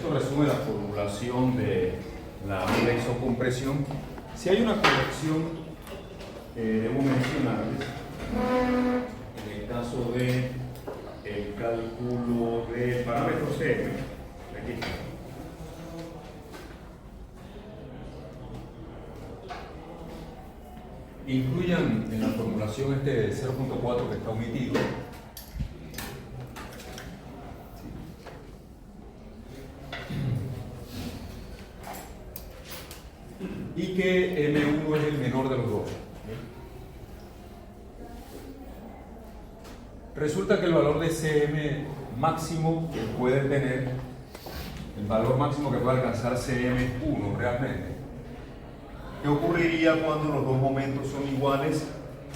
esto resume la formulación de la isocompresión. Si hay una corrección, debo mencionarles, en el caso de el cálculo de parámetros CM, aquí está. Incluyan en la formulación este 0.4 que está omitido. Y que M1 es el menor de los dos. Resulta que el valor de CM máximo que puede tener, el valor máximo que puede alcanzar CM1 realmente, ¿qué ocurriría cuando los dos momentos son iguales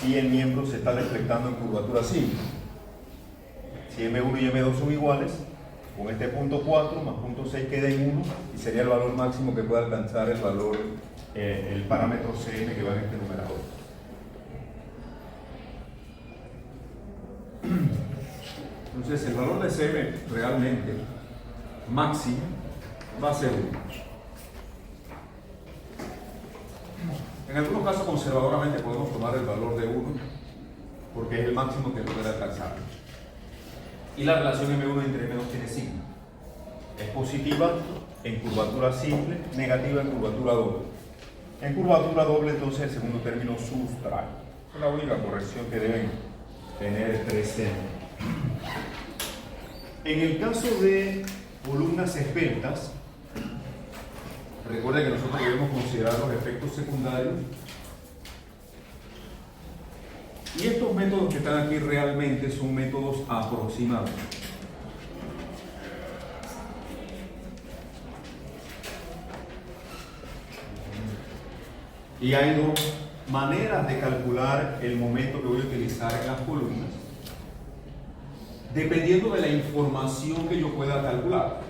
y el miembro se está deflectando en curvatura simple? Si M1 y M2 son iguales, con este punto 4 más punto 6 queda en 1 y sería el valor máximo que puede alcanzar el valor, el parámetro CM que va en este numerador. Entonces el valor de CM realmente máximo va a ser 1. En algunos casos conservadoramente podemos tomar el valor de 1 porque es el máximo que puede alcanzar. Y la relación M1 entre M2 tiene signo. Es positiva en curvatura simple, negativa en curvatura doble. En curvatura doble entonces el segundo término sustrae. Es la única corrección que deben tener presente. En el caso de columnas esbeltas, recuerden que nosotros debemos considerar los efectos secundarios. Y estos métodos que están aquí realmente son métodos aproximados. Y hay dos maneras de calcular el momento que voy a utilizar en las columnas, dependiendo de la información que yo pueda calcular.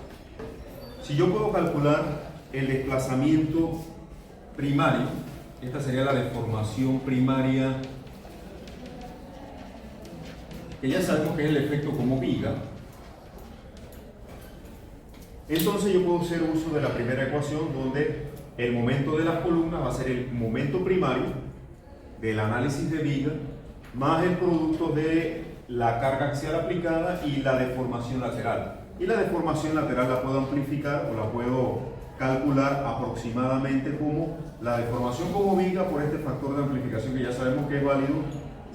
Si yo puedo calcular el desplazamiento primario, esta sería la deformación primaria, que ya sabemos que es el efecto como viga. Entonces yo puedo hacer uso de la primera ecuación, donde el momento de las columnas va a ser el momento primario del análisis de viga más el producto de la carga axial aplicada y la deformación lateral. Y la deformación lateral la puedo amplificar o la puedo calcular aproximadamente como la deformación como viga por este factor de amplificación que ya sabemos que es válido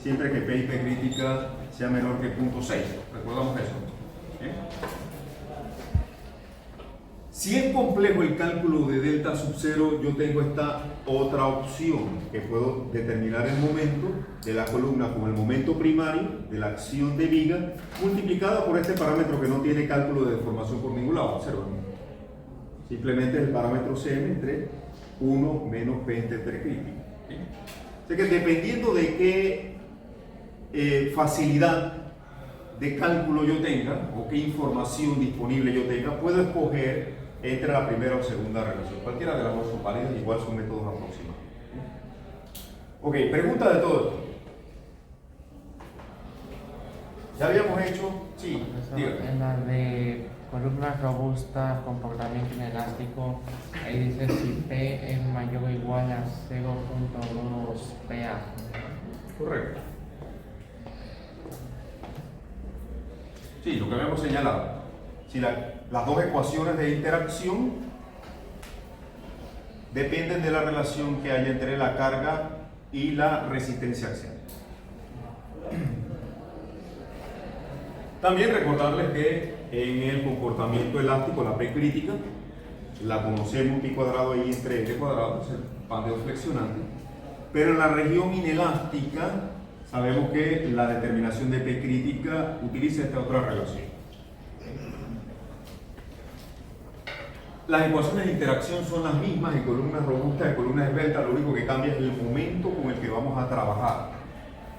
siempre que P y P crítica sea menor que 0.6. ¿Recordamos eso? Si es complejo el cálculo de delta sub 0, yo tengo esta otra opción, que puedo determinar el momento de la columna como el momento primario de la acción de viga, multiplicada por este parámetro que no tiene cálculo de deformación por ningún lado. Observen. Simplemente es el parámetro CM entre 1 menos P entre P crítica. O sea que dependiendo de qué facilidad de cálculo yo tenga o qué información disponible yo tenga, puedo escoger entre la primera o segunda relación. Cualquiera de las dos son válidas, igual son métodos aproximados. Ok, pregunta de todo esto. ¿Ya habíamos hecho? Sí, dígame. En la de columna robusta, comportamiento inelástico, ahí dice si P es mayor o igual a 0.2 PA. Correcto. Sí, lo que habíamos señalado. Si las dos ecuaciones de interacción dependen de la relación que hay entre la carga y la resistencia axial. También recordarles que en el comportamiento elástico, la P crítica, la conocemos pi cuadrado y entre L cuadrado, es el pandeo flexionante, pero en la región inelástica sabemos que la determinación de P crítica utiliza esta otra relación. Las ecuaciones de interacción son las mismas en columnas robustas y columnas esbeltas, lo único que cambia es el momento con el que vamos a trabajar,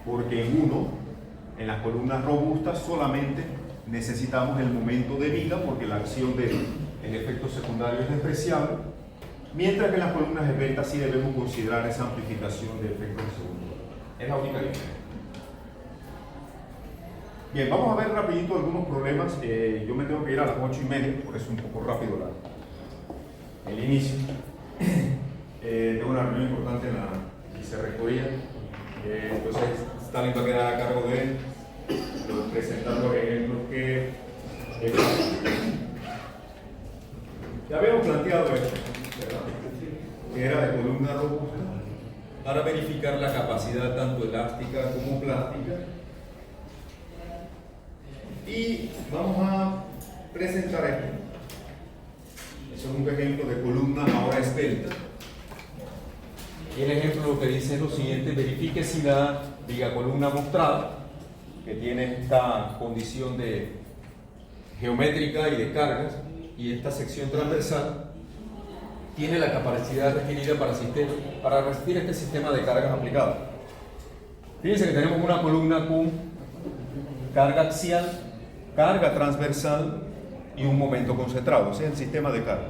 porque en las columnas robustas solamente necesitamos el momento de viga porque la acción del efecto secundario es despreciable, mientras que en las columnas esbeltas sí debemos considerar esa amplificación de efectos secundarios. Es la única diferencia. Bien, vamos a ver rapidito algunos problemas. Yo me tengo que ir a las 8:30, por eso un poco rápido el inicio. Tengo una reunión importante en la vicerrectoría. Entonces, Stalin va a quedar a cargo de presentar los ejemplos que ya habíamos planteado esto, ¿verdad? Que era de columna robusta para verificar la capacidad tanto elástica como plástica. Y vamos a presentar esto. Eso es un ejemplo de columna ahora esbelta. Y el ejemplo lo que dice es lo siguiente: verifique si la viga columna mostrada, que tiene esta condición de geométrica y de cargas, y esta sección transversal, tiene la capacidad requerida para resistir este sistema de cargas aplicadas. Fíjense que tenemos una columna con carga axial, carga transversal y un momento concentrado. Ese es el sistema de carga.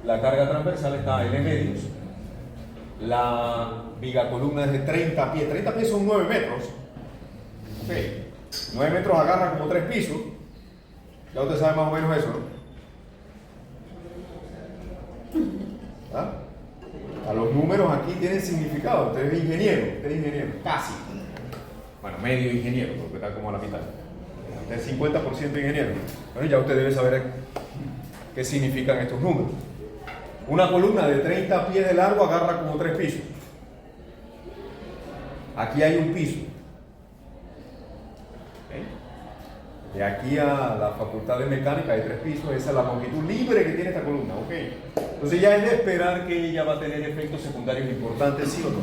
La carga transversal está a L medios. La viga columna es de 30 pies. 30 pies son 9 metros. Okay. 9 metros agarra como 3 pisos. Ya usted sabe más o menos eso, ¿no? ¿Ah? A los números aquí tienen significado. Usted es ingeniero, casi. Bueno, medio ingeniero, porque está como a la mitad. Usted es 50% ingeniero. Bueno, ya usted debe saber qué significan estos números. Una columna de 30 pies de largo agarra como 3 pisos. Aquí hay un piso. ¿Okay? De aquí a la Facultad de Mecánica hay 3 pisos. Esa es la longitud libre que tiene esta columna. ¿Okay? Entonces ya es de esperar que ella va a tener efectos secundarios importantes, ¿sí o no?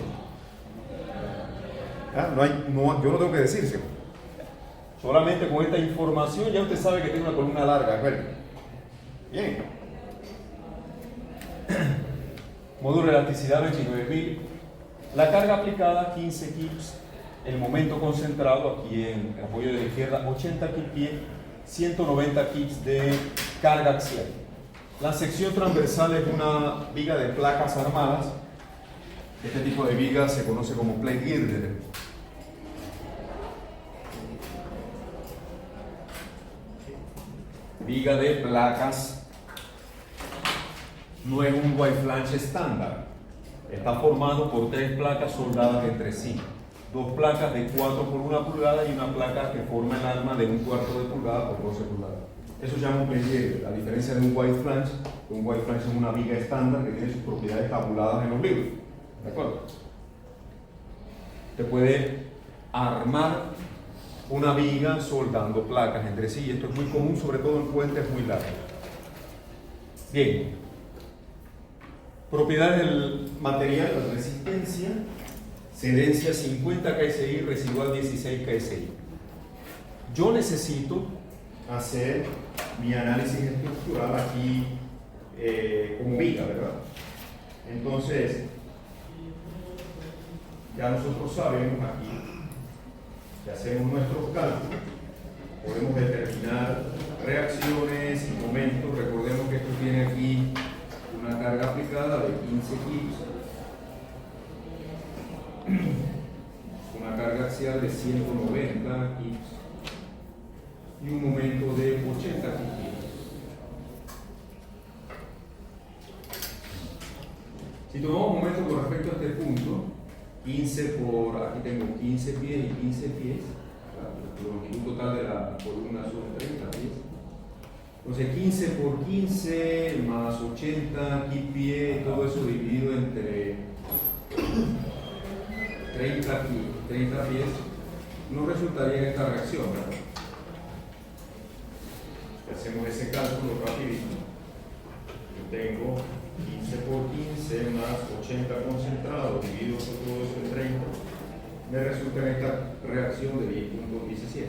¿Ah? Yo no tengo que decírselo. Solamente con esta información ya usted sabe que tiene una columna larga. ¿Verdad? Bien. Módulo de elasticidad 29.000. La carga aplicada 15 kips. El momento concentrado aquí en el apoyo de la izquierda 80 kPa, 190 kips de carga axial. La sección transversal es una viga de placas armadas. Este tipo de viga se conoce como plate girder. Viga de placas. No es un white flange estándar. Está formado por 3 placas soldadas entre sí. 2 placas de 4 por 1 pulgada y una placa que forma el arma de 1/4 de pulgada por 12 pulgadas. Eso se llama un plate girder. La diferencia de un white flange es una viga estándar que tiene sus propiedades tabuladas en los libros. ¿De acuerdo? Usted puede armar una viga soldando placas entre sí, y esto es muy común, sobre todo en puentes muy largos. Bien. Propiedades del material: resistencia, cedencia 50 KSI, residual 16 KSI. Yo necesito hacer mi análisis estructural aquí como viga, ¿verdad? Entonces, ya nosotros sabemos aquí que hacemos nuestros cálculos, podemos determinar reacciones y momentos. Recordemos que esto tiene aquí una carga aplicada de 15 kilos, una carga axial de 190 kilos y un momento de 80 kilos. Si tomamos momento con respecto a este punto, 15 por, aquí tengo 15 pies y 15 pies, la longitud total de la columna son 30 pies. Entonces 15 por 15 más 80 kPa, todo eso dividido entre 30 pies, nos resultaría en esta reacción, ¿verdad? Hacemos ese cálculo rapidito. Yo tengo 15 por 15 más 80 concentrado dividido por todo eso en 30, me resulta en esta reacción de 10.17.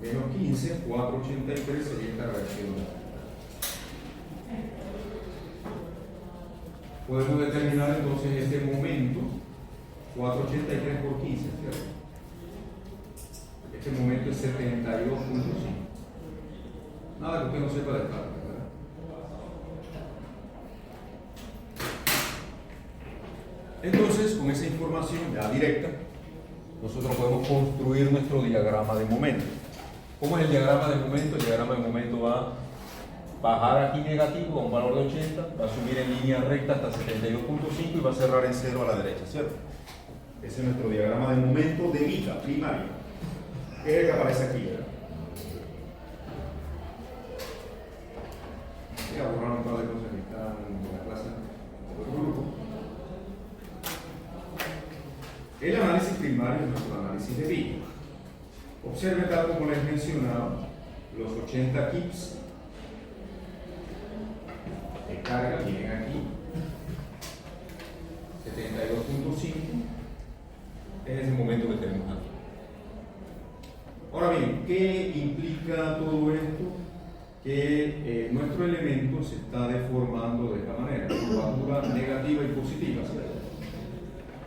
Menos 15, 483 sería esta reacción. Podemos determinar entonces este momento, 483 por 15, ¿cierto? Este momento es 72.5. Nada que usted no sepa de cálculo, ¿verdad? Entonces, con esa información ya directa, nosotros podemos construir nuestro diagrama de momento. ¿Cómo es el diagrama de momento? El diagrama de momento va a bajar aquí negativo a un valor de 80, va a subir en línea recta hasta 72.5 y va a cerrar en 0 a la derecha, ¿cierto? Ese es nuestro diagrama de momento de vida primario. Es el que aparece aquí, ¿verdad? Voy a borrar un par de cosas que están en la clase de otro grupo. El análisis primario es nuestro análisis de vida. Observe tal como les mencionaba, los 80 kips de carga vienen aquí, 72.5, es ese momento que tenemos aquí. Ahora bien, ¿qué implica todo esto? Que nuestro elemento se está deformando de esta manera, curvatura negativa y positiva, ¿cierto?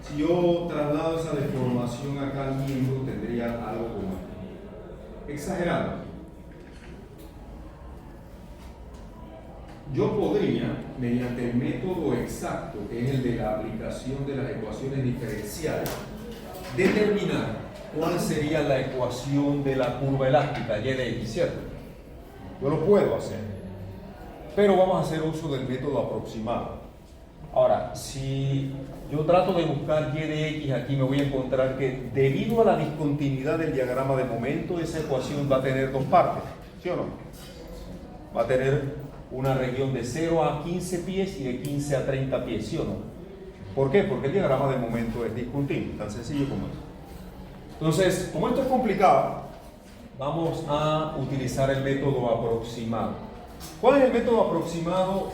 Si yo traslado esa deformación acá al miembro, tendría algo como esto. Exagerado. Yo podría, mediante el método exacto, que es el de la aplicación de las ecuaciones diferenciales, determinar cuál sería la ecuación de la curva elástica, y de x, ¿cierto? Yo lo puedo hacer, pero vamos a hacer uso del método aproximado. Ahora, si yo trato de buscar y de x aquí, me voy a encontrar que debido a la discontinuidad del diagrama de momento, esa ecuación va a tener dos partes, ¿sí o no? Va a tener una región de 0 a 15 pies y de 15 a 30 pies, ¿sí o no? ¿Por qué? Porque el diagrama de momento es discontinuo, tan sencillo como eso. Entonces, como esto es complicado, vamos a utilizar el método aproximado. ¿Cuál es el método aproximado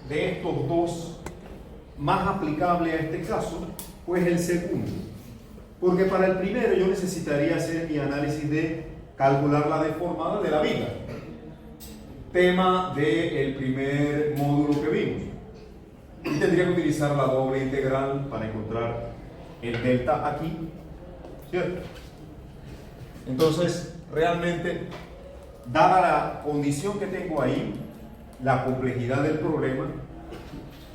de estos dos más aplicable a este caso? Pues el segundo. Porque para el primero yo necesitaría hacer mi análisis de calcular la deformada de la viga. Tema del primer módulo que vimos. Y tendría que utilizar la doble integral para encontrar el delta aquí, ¿cierto? Entonces, realmente, dada la condición que tengo ahí, la complejidad del problema,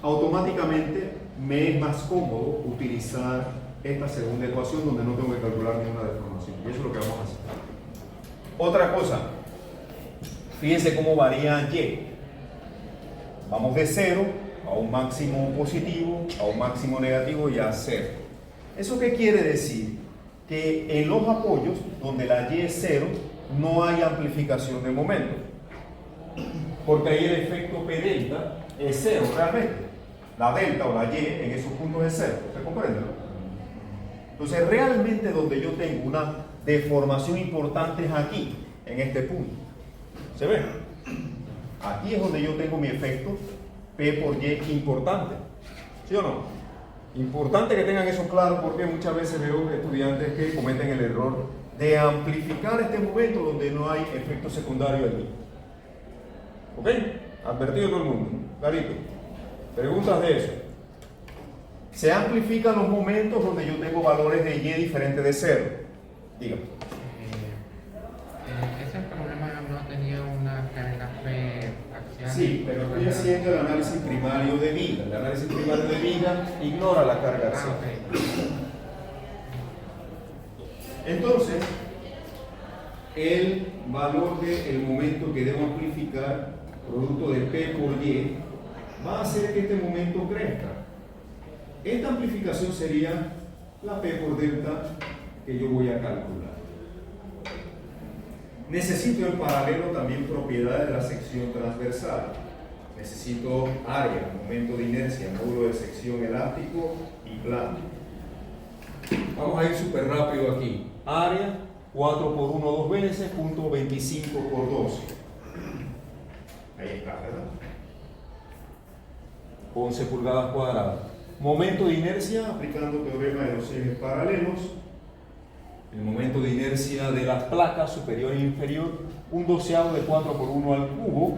automáticamente me es más cómodo utilizar esta segunda ecuación donde no tengo que calcular ninguna deformación. Y eso es lo que vamos a hacer. Otra cosa, fíjense cómo varía y. Vamos de 0 a un máximo positivo, a un máximo negativo y a 0. ¿Eso qué quiere decir? Que en los apoyos, donde la y es 0, no hay amplificación de momento. Porque ahí el efecto P delta es 0 realmente. La delta o la y en esos puntos es 0. ¿Se comprende? Entonces, realmente donde yo tengo una deformación importante es aquí, en este punto. ¿Se ve? Aquí es donde yo tengo mi efecto P por Y importante. ¿Sí o no? Importante que tengan eso claro porque muchas veces veo estudiantes que cometen el error de amplificar este momento donde no hay efecto secundario allí. ¿Ok? Advertido todo el mundo. Clarito. Preguntas de eso. Se amplifican los momentos donde yo tengo valores de Y diferentes de 0. Dígame. Ese problema no tenía una carga P axial. Sí, pero estoy haciendo el análisis primario de vida. El análisis primario de vida ignora la carga axial. Entonces, el valor del momento que debo amplificar, producto de P por Y, va a hacer que este momento crezca. Esta amplificación sería la P por delta que yo voy a calcular. Necesito en paralelo también propiedades de la sección transversal. Necesito área, momento de inercia, módulo de sección elástico y plano. Vamos a ir súper rápido aquí. Área, 4 por 1 dos veces, punto 25 por 12. Ahí está, ¿verdad? 11 pulgadas cuadradas. Momento de inercia, aplicando teorema de los ejes paralelos. El momento de inercia de las placas superior e inferior, un doceavo de 4 por 1 al cubo.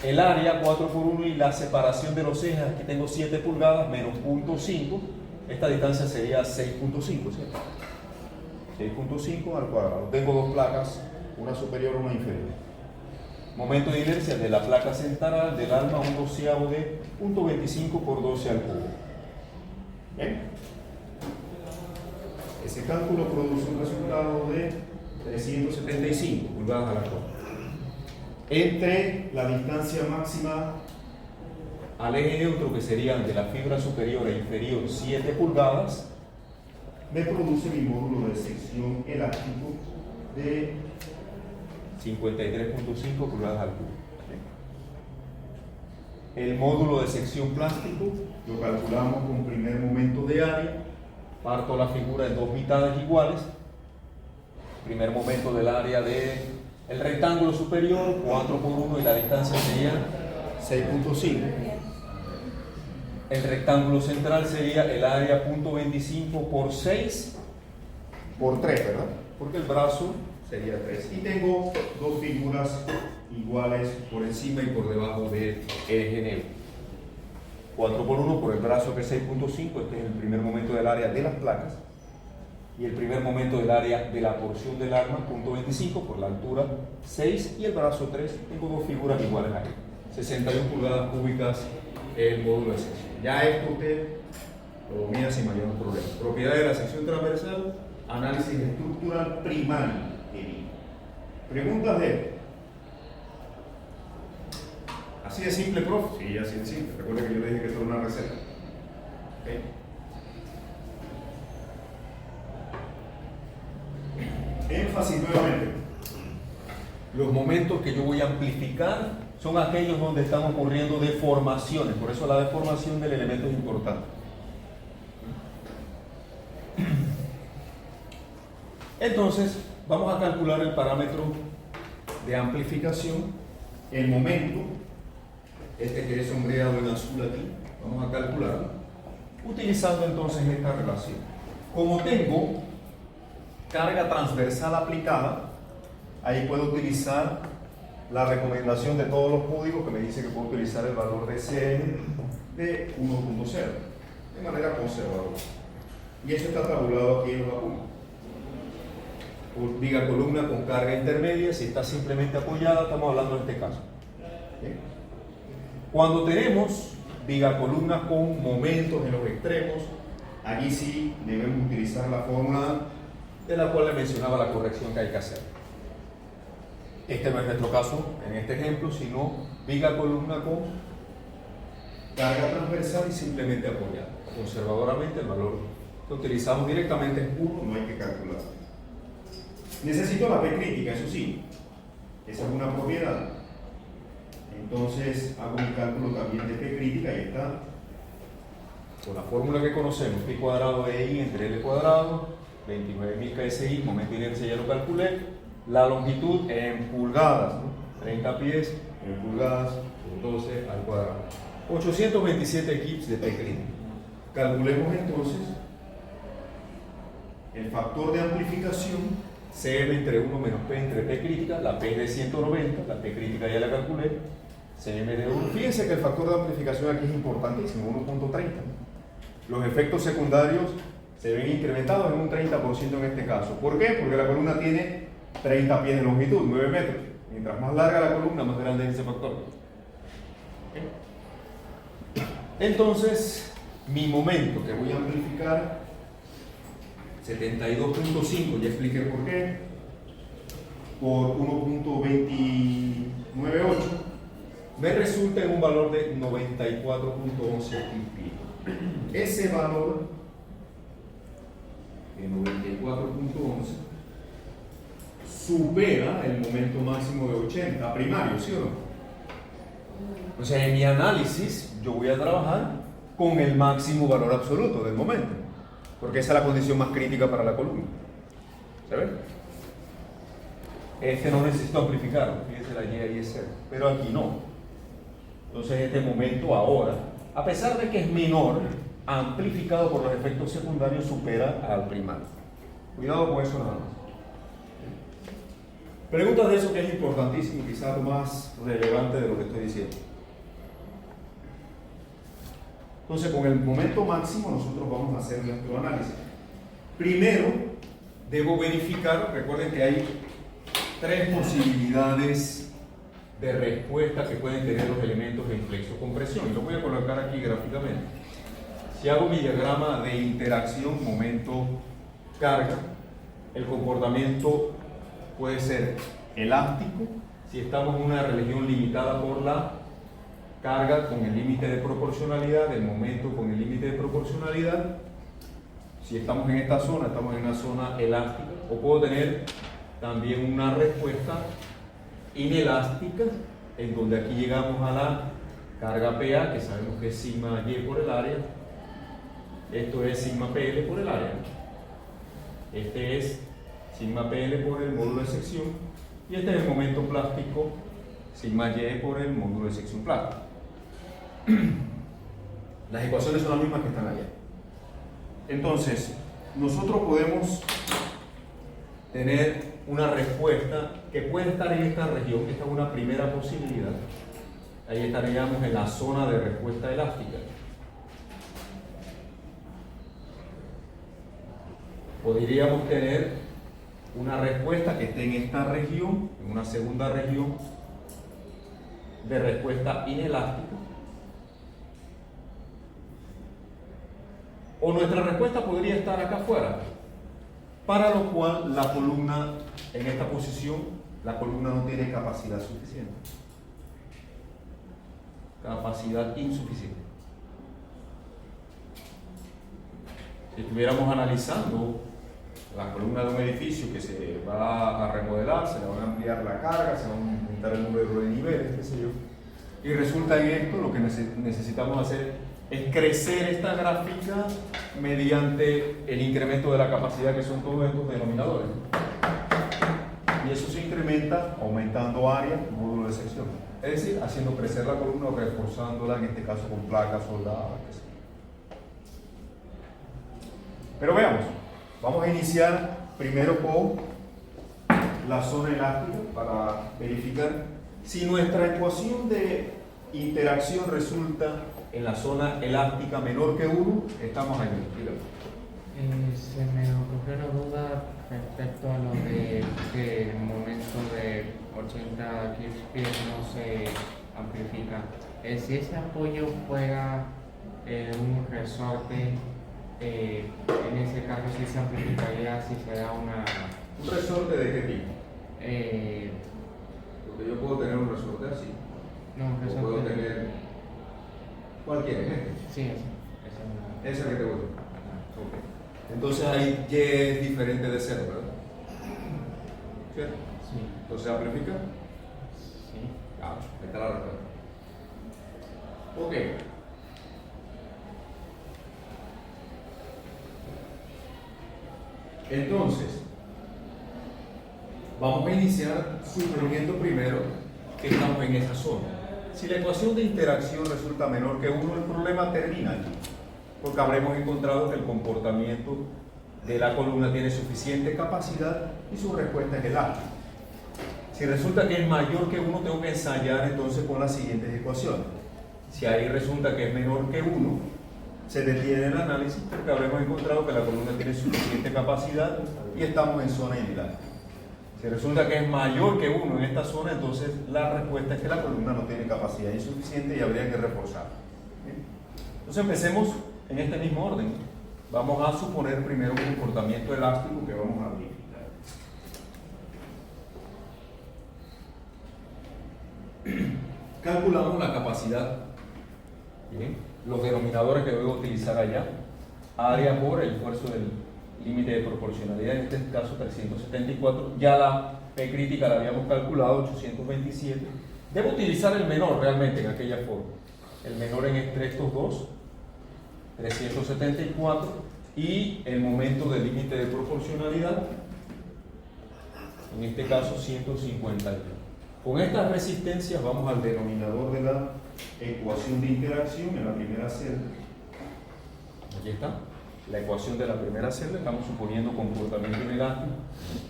El área 4 por 1 y la separación de los ejes, aquí tengo 7 pulgadas menos 0.5. Esta distancia sería 6.5, ¿cierto? 6.5 al cuadrado. Tengo dos placas, una superior y una inferior. Momento de inercia de la placa central del alma, un doceavo de 0.25 por 12 al cubo. Bien. Ese cálculo produce un resultado de 375 pulgadas a la cuadra. Entre la distancia máxima al eje neutro, que serían de la fibra superior e inferior 7 pulgadas, me produce mi módulo de sección elástico de 53.5 pulgadas al cubo. El módulo de sección plástico lo calculamos con primer momento de área. Parto la figura en dos mitades iguales. Primer momento del área del rectángulo superior, 4 por 1, y la distancia sería 6.5. El rectángulo central sería el área 0.25 por 6 por 3, ¿verdad? Porque el brazo sería 3. Y tengo dos figuras iguales por encima y por debajo del eje neutro. 4 por 1 por el brazo, que es 6.5, este es el primer momento del área de las placas, y el primer momento del área de la porción del arma, 0.25, por la altura 6, y el brazo 3, tengo dos figuras iguales ahí. 61 pulgadas cúbicas el módulo de sección. Ya esto usted lo domina sin mayor problema. Propiedades de la sección transversal, análisis estructural primario. Preguntas de él. ¿Así de simple, profe? Sí, así de simple. Recuerde que yo le dije que esto era una receta. ¿Okay? Énfasis nuevamente. Los momentos que yo voy a amplificar son aquellos donde están ocurriendo deformaciones. Por eso la deformación del elemento es importante. Entonces, vamos a calcular el parámetro de amplificación, el momento, este que es sombreado en azul aquí, vamos a calcularlo, utilizando entonces esta relación. Como tengo carga transversal aplicada, ahí puedo utilizar la recomendación de todos los códigos que me dice que puedo utilizar el valor de Cn de 1.0 de manera conservadora. Y eso está tabulado aquí en los apuntes. Viga columna con carga intermedia, si está simplemente apoyada, estamos hablando en este caso. ¿Bien? Cuando tenemos viga columna con momentos en los extremos, allí sí debemos utilizar la fórmula de la cual le mencionaba la corrección que hay que hacer. Este no es nuestro caso en este ejemplo, sino viga columna con carga transversal y simplemente apoyada. Conservadoramente el valor que utilizamos directamente es 1, no hay que calcular. Necesito la P crítica, eso sí, esa es una propiedad. Entonces hago un cálculo también de P crítica y está con la fórmula que conocemos, pi cuadrado de I entre L cuadrado, 29.000 KSI, momento de inercia ya lo calculé, la longitud en pulgadas, ¿no? 30 pies en pulgadas por 12 al cuadrado. 827 kips de P crítica. Calculemos entonces el factor de amplificación, Cm entre 1 menos P entre P crítica, la P es de 190, la P crítica ya la calculé, Cm de 1. Fíjense que el factor de amplificación aquí es importantísimo, 1.30. Los efectos secundarios se ven incrementados en un 30% en este caso. ¿Por qué? Porque la columna tiene 30 pies de longitud, 9 metros. Mientras más larga la columna, más grande es ese factor. Entonces, mi momento que voy a amplificar, 72.5, ya expliqué por qué, por 1.298, me resulta en un valor de 94.11 pi. Ese valor de 94.11 supera el momento máximo de 80 primario, ¿sí o no? O sea, en mi análisis yo voy a trabajar con el máximo valor absoluto del momento, porque esa es la condición más crítica para la columna. ¿Se ve? Este no necesito amplificar, fíjense, la Y ahí es 0, pero aquí no. Entonces este momento ahora, a pesar de que es menor, amplificado por los efectos secundarios, supera al primario. Cuidado con eso nada más. Preguntas de eso que es importantísimo, quizás lo más relevante de lo que estoy diciendo. Entonces, con el momento máximo nosotros vamos a hacer nuestro análisis. Primero, debo verificar, recuerden que hay 3 posibilidades de respuesta que pueden tener los elementos de inflexo-compresión. Y lo voy a colocar aquí gráficamente. Si hago mi diagrama de interacción, momento, carga, el comportamiento puede ser elástico, si estamos en una religión limitada por la carga con el límite de proporcionalidad, el momento con el límite de proporcionalidad. Si estamos en esta zona, estamos en una zona elástica, o puedo tener también una respuesta inelástica, en donde aquí llegamos a la carga PA, que sabemos que es sigma Y por el área, esto es sigma PL por el área, este es sigma PL por el módulo de sección, y este es el momento plástico, sigma Y por el módulo de sección plástica. Las ecuaciones son las mismas que están allá. Entonces, nosotros podemos tener una respuesta que puede estar en esta región. Esta es una primera posibilidad. Ahí estaríamos en la zona de respuesta elástica. Podríamos tener una respuesta que esté en esta región, en una segunda región de respuesta inelástica. O nuestra respuesta podría estar acá afuera, para lo cual la columna en esta posición, la columna no tiene capacidad suficiente. Capacidad insuficiente. Si estuviéramos analizando la columna de un edificio que se va a remodelar, se le va a ampliar la carga, se va a aumentar el número de niveles, qué sé yo, y resulta en esto, lo que necesitamos hacer es crecer esta gráfica mediante el incremento de la capacidad, que son todos estos denominadores. Y eso se incrementa aumentando área, módulo de sección. Es decir, haciendo crecer la columna o reforzándola, en este caso con placas soldadas. Pero veamos, vamos a iniciar primero con la zona elástica para verificar si nuestra ecuación de interacción resulta en la zona elástica menor que 1, estamos aquí. Se me ocurrió una duda respecto a lo de que el momento de 80 kPa no se amplifica. Si ese apoyo fuera un resorte, en ese caso sí se amplificaría si se da una... ¿Un resorte de qué tipo? Porque yo puedo tener un resorte así. No, un resorte... Puedo tener cualquier ejemplo. Sí, esa. Esa que te gusta. Okay. Entonces ahí Y es diferente de 0, ¿verdad? ¿Cierto? Sí. Entonces amplifica. Sí. Ah, ahí está la respuesta. Ok. Entonces, vamos a iniciar suponiendo primero que estamos en esa zona. Si la ecuación de interacción resulta menor que 1, el problema termina aquí, porque habremos encontrado que el comportamiento de la columna tiene suficiente capacidad y su respuesta es elástica. Si resulta que es mayor que 1, tengo que ensayar entonces con las siguientes ecuaciones. Si ahí resulta que es menor que 1, se detiene el análisis porque habremos encontrado que la columna tiene suficiente capacidad y estamos en zona inelástica. Si resulta que es mayor que 1 en esta zona, entonces la respuesta es que la columna no tiene capacidad insuficiente y habría que reforzar. Entonces empecemos en este mismo orden. Vamos a suponer primero un comportamiento elástico que vamos a verificar. Calculamos la capacidad. Bien. Los denominadores que voy a utilizar allá. Área por el esfuerzo del límite de proporcionalidad, en este caso 374. Ya la P crítica la habíamos calculado, 827. Debo utilizar el menor realmente en aquella forma. El menor entre estos dos, 374, y el momento del límite de proporcionalidad, en este caso 151. Con estas resistencias vamos al denominador de la ecuación de interacción en la primera celda. Aquí está. La ecuación de la primera celda, estamos suponiendo comportamiento inelástico,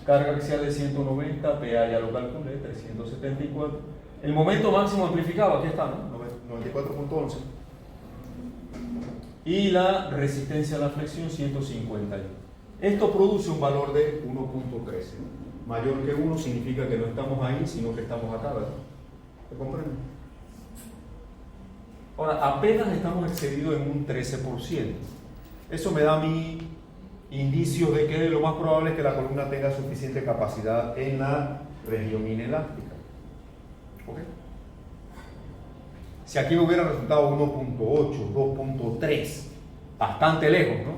carga axial de 190, PA ya lo calculé, 374. El momento máximo amplificado, aquí está, ¿no? 94.11. Y la resistencia a la flexión, 151. Esto produce un valor de 1.13. Mayor que 1 significa que no estamos ahí, sino que estamos acá, ¿verdad? ¿Se comprende? Ahora, apenas estamos excedidos en un 13%. Eso me da a mí indicios de que lo más probable es que la columna tenga suficiente capacidad en la región inelástica. ¿Ok? Si aquí hubiera resultado 1.8, 2.3, bastante lejos, ¿no?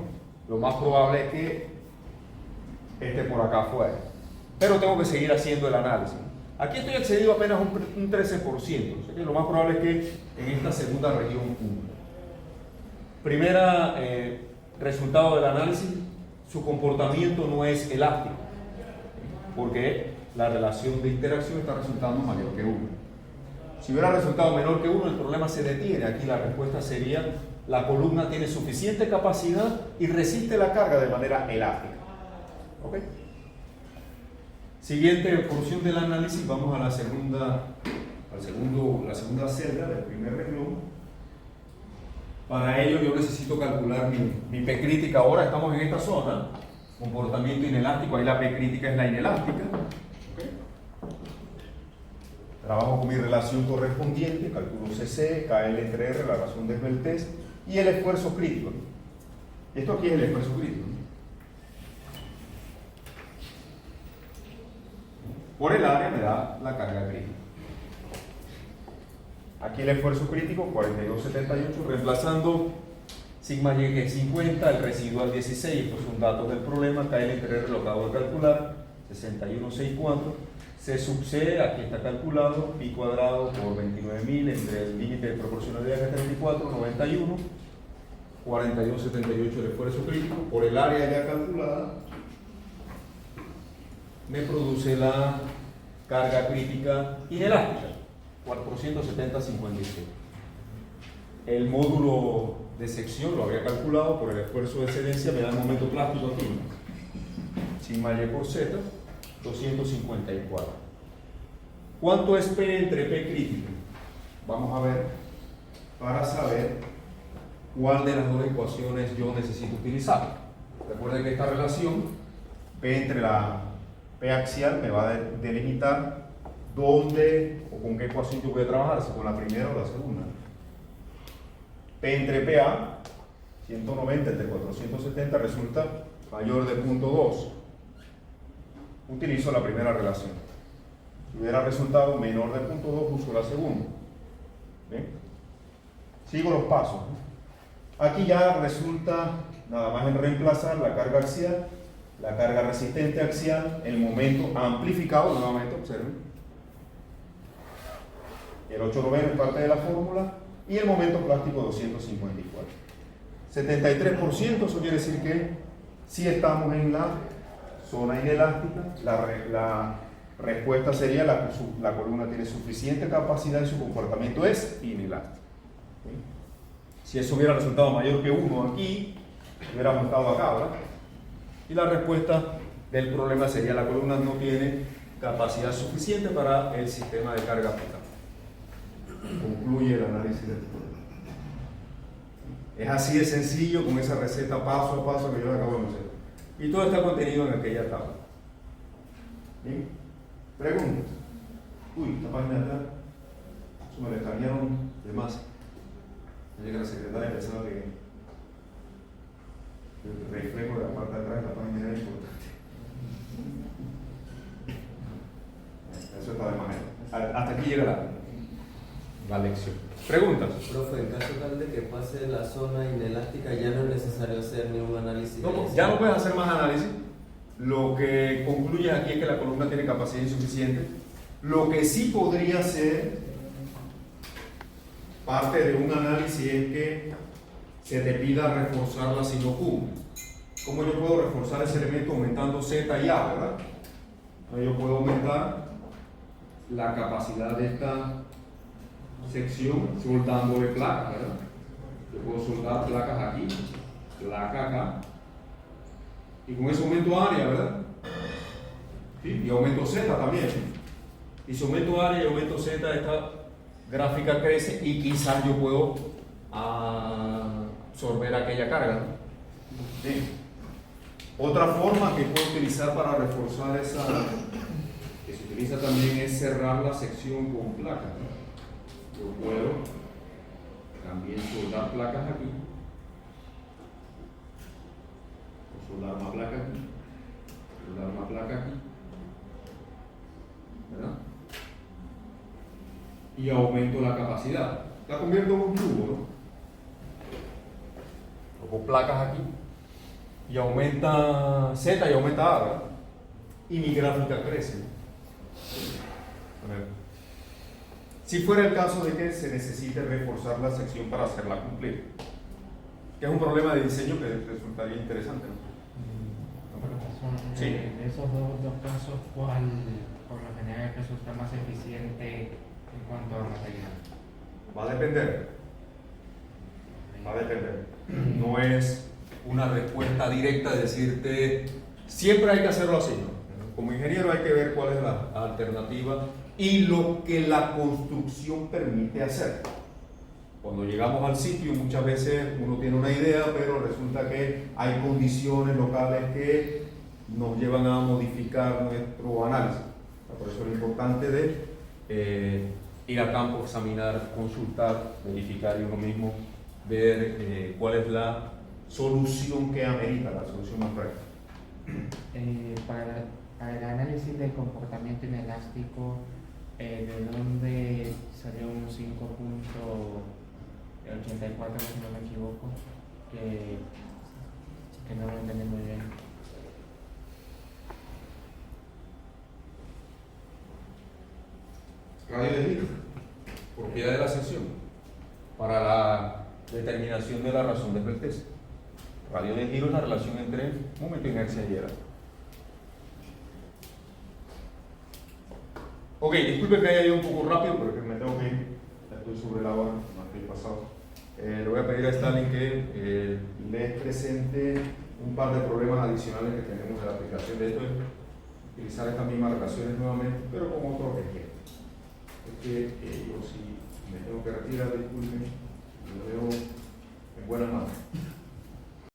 Lo más probable es que esté por acá afuera. Pero tengo que seguir haciendo el análisis. Aquí estoy excedido apenas un 13%, o sea que lo más probable es que en esta segunda región 1. Primera resultado del análisis, su comportamiento no es elástico, porque la relación de interacción está resultando mayor que 1. Si hubiera resultado menor que 1, el problema se detiene. Aquí la respuesta sería: la columna tiene suficiente capacidad y resiste la carga de manera elástica. ¿Ok? Siguiente porción del análisis, vamos a la segunda celda del primer renglón. Para ello yo necesito calcular mi P crítica. Ahora estamos en esta zona, comportamiento inelástico, ahí la P crítica es la inelástica. ¿Okay? Trabajo con mi relación correspondiente, calculo CC, KL entre R, la razón de Smeltez y el esfuerzo crítico. Esto aquí es el esfuerzo crítico. Por el área me da la carga crítica. Aquí el esfuerzo crítico, 42.78, reemplazando sigma y que es 50, el residual 16, estos son datos del problema, KL entre R lo acabo de calcular, 61.64, C sub C, aquí está calculado, pi cuadrado por 29.000 entre el límite de proporcionalidad que es 34, 91, 42.78 el esfuerzo crítico, por el área ya calculada, me produce la carga crítica inelástica, 470.56. El módulo de sección lo había calculado por el esfuerzo de excedencia, me da el momento plástico aquí, sigma y por z, 254. ¿Cuánto es P entre P crítico? Vamos a ver para saber cuál de las dos ecuaciones yo necesito utilizar. Recuerden que esta relación P entre la P axial me va a delimitar dónde o con qué ecuación yo voy a trabajar, si con la primera o la segunda. P entre PA, 190 entre 470 resulta mayor de 0.2. Utilizo la primera relación. Si hubiera resultado menor de 0.2, uso la segunda. ¿Bien? Sigo los pasos. Aquí ya resulta nada más en reemplazar la carga axial, la carga resistente axial, el momento amplificado, nuevamente observen. El 8/9 es parte de la fórmula y el momento plástico 254. 73%, eso quiere decir que si estamos en la zona inelástica, la respuesta sería la columna tiene suficiente capacidad y su comportamiento es inelástico. ¿Sí? Si eso hubiera resultado mayor que 1 aquí, hubiéramos estado acá, ¿verdad? Y la respuesta del problema sería: la columna no tiene capacidad suficiente para el sistema de carga aplicable. Concluye el análisis del problema. Es así de sencillo, con esa receta paso a paso que yo acabo de hacer. Y todo está contenido en aquella tabla. ¿Bien? Preguntas. Uy, esta página de atrás, eso me la escanearon de más. Ya que la secretaria pensaba que el reflejo de la parte de atrás de la página era importante. Eso está de manera. Hasta aquí llega la lección. ¿Preguntas? Profe, en caso tal de que pase la zona inelástica, ya no es necesario hacer ningún análisis. No, ya no puedes hacer más análisis. Lo que concluye aquí es que la columna tiene capacidad insuficiente. Lo que sí podría ser parte de un análisis es que se te pida reforzar la sino Q. ¿Cómo yo puedo reforzar ese elemento aumentando Z y A, verdad? Yo puedo aumentar la capacidad de esta sección soltándole placas, ¿verdad? Yo puedo soltar placas aquí, placa acá, y con eso aumento área, ¿verdad? ¿Sí? Y aumento Z también. Y si aumento área y aumento Z, esta gráfica crece y quizás yo puedo absorber aquella carga, ¿no? Bien. Otra forma que puedo utilizar para reforzar esa, que se utiliza también, es cerrar la sección con placas, ¿no? Yo puedo También soldar placas aquí. O soldar una placa aquí. Soldar una placa aquí. ¿Verdad? Y aumento la capacidad. La convierto en un tubo, ¿no? Pongo placas aquí. Y aumenta Z y aumenta A, ¿verdad? Y mi gráfica crece. A ver. Si fuera el caso de que se necesite reforzar la sección para hacerla cumplir, que es un problema de diseño que resultaría interesante, ¿no? Profesor, Sí. de esos dos casos, ¿cuál por lo general resulta más eficiente en cuanto a material? Va a depender. Va a depender. No es una respuesta directa de decirte siempre hay que hacerlo así, ¿no? Como ingeniero hay que ver cuál es la alternativa y lo que la construcción permite hacer. Cuando llegamos al sitio muchas veces uno tiene una idea, pero resulta que hay condiciones locales que nos llevan a modificar nuestro análisis. Por eso es lo importante de ir a campo, examinar, consultar, verificar y uno mismo ver cuál es la solución que amerita, la solución más práctica. Para el análisis del comportamiento inelástico, ¿de dónde salió un 5.84, si no me equivoco? Que no lo entendí muy bien. Radio de giro, propiedad de la sección, para la determinación de la razón de vertex. Radio de giro es la relación entre momento, inercia y era. Ok, disculpe que haya ido un poco rápido, pero es que me tengo que ir. Ya estoy sobre la hora, no estoy pasado. Le voy a pedir a Stalin que les presente un par de problemas adicionales que tenemos de la aplicación de esto, es utilizar estas mismas relaciones nuevamente, pero con otros ejemplos. Es que yo sí me tengo que retirar, disculpen, lo veo en buenas manos.